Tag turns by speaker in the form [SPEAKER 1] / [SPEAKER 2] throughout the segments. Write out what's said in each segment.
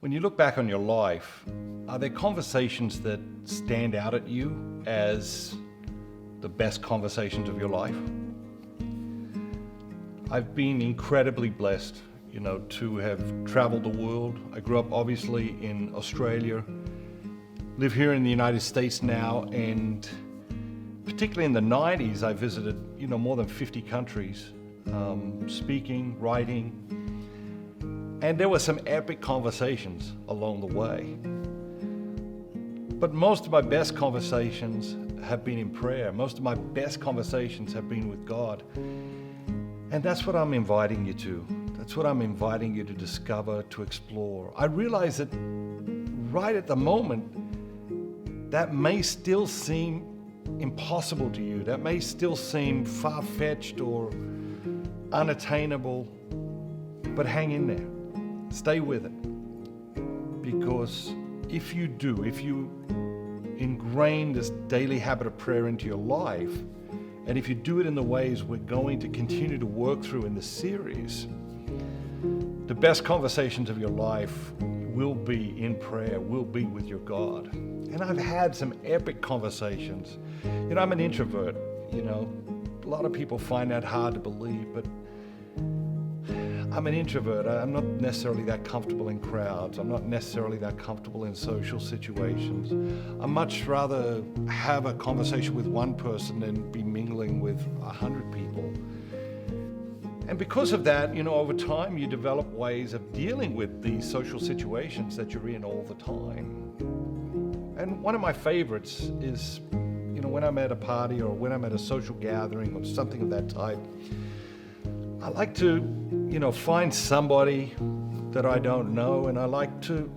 [SPEAKER 1] When you look back on your life, are there conversations that stand out at you as the best conversations of your life? I've been incredibly blessed, to have traveled the world. I grew up obviously in Australia, live here in the United States now, and particularly in the 90s, I visited, more than 50 countries, speaking, writing, and there were some epic conversations along the way. But most of my best conversations have been in prayer. Most of my best conversations have been with God. And that's what I'm inviting you to. That's what I'm inviting you to discover, to explore. I realize that right at the moment, that may still seem impossible to you. That may still seem far-fetched or unattainable. But hang in there. Stay with it. Because if you ingrain this daily habit of prayer into your life, and if you do it in the ways we're going to continue to work through in this series, the best conversations of your life will be in prayer, will be with your God. And I've had some epic conversations. I'm an introvert, A lot of people find that hard to believe, but I'm an introvert. I'm not necessarily that comfortable in crowds. I'm not necessarily that comfortable in social situations. I'd much rather have a conversation with one person than be mingling with 100 people. And because of that, over time, you develop ways of dealing with these social situations that you're in all the time. And one of my favorites is, when I'm at a party or when I'm at a social gathering or something of that type, I like to, find somebody that I don't know, and I like to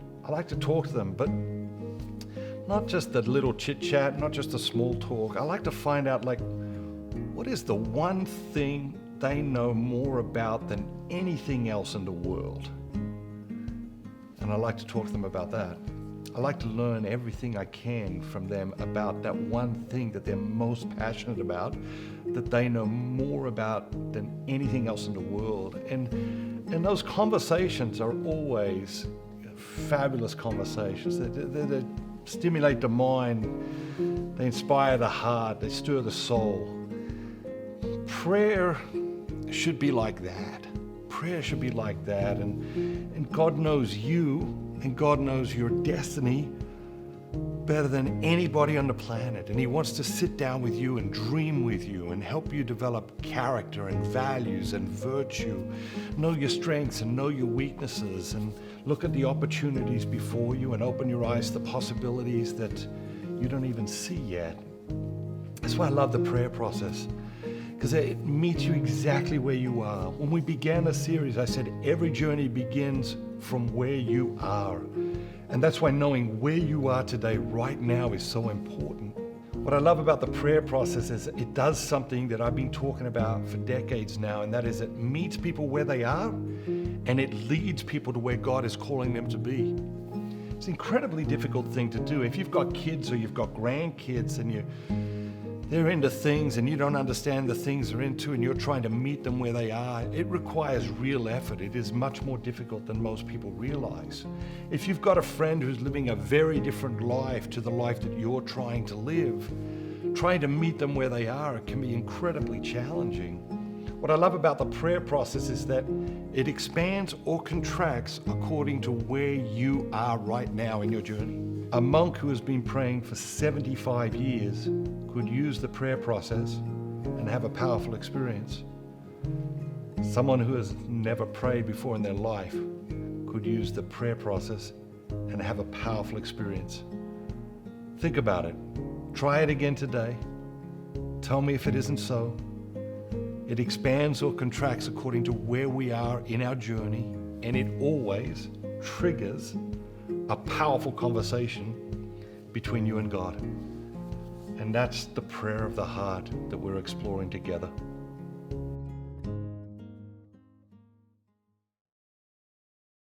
[SPEAKER 1] talk to them, but not just the little chit chat, not just the small talk. I like to find out, what is the one thing they know more about than anything else in the world? And I like to talk to them about that. I like to learn everything I can from them about that one thing that they're most passionate about, that they know more about than anything else in the world. And those conversations are always fabulous conversations. They stimulate the mind, they inspire the heart, they stir the soul. Prayer should be like that. Prayer should be like that. And God knows you, and God knows your destiny better than anybody on the planet. And He wants to sit down with you and dream with you and help you develop character and values and virtue. Know your strengths and know your weaknesses, and look at the opportunities before you and open your eyes to the possibilities that you don't even see yet. That's why I love the prayer process, because it meets you exactly where you are. When we began the series, I said every journey begins from where you are. And that's why knowing where you are today, right now, is so important. What I love about the prayer process is it does something that I've been talking about for decades now, and that is it meets people where they are, and it leads people to where God is calling them to be. It's an incredibly difficult thing to do. If you've got kids or you've got grandkids and they're into things and you don't understand the things they're into and you're trying to meet them where they are, it requires real effort. It is much more difficult than most people realize. If you've got a friend who's living a very different life to the life that you're trying to live, trying to meet them where they are, it can be incredibly challenging. What I love about the prayer process is that it expands or contracts according to where you are right now in your journey. A monk who has been praying for 75 years could use the prayer process and have a powerful experience. Someone who has never prayed before in their life could use the prayer process and have a powerful experience. Think about it. Try it again today. Tell me if it isn't so. It expands or contracts according to where we are in our journey, and it always triggers a powerful conversation between you and God. And that's the prayer of the heart that we're exploring together.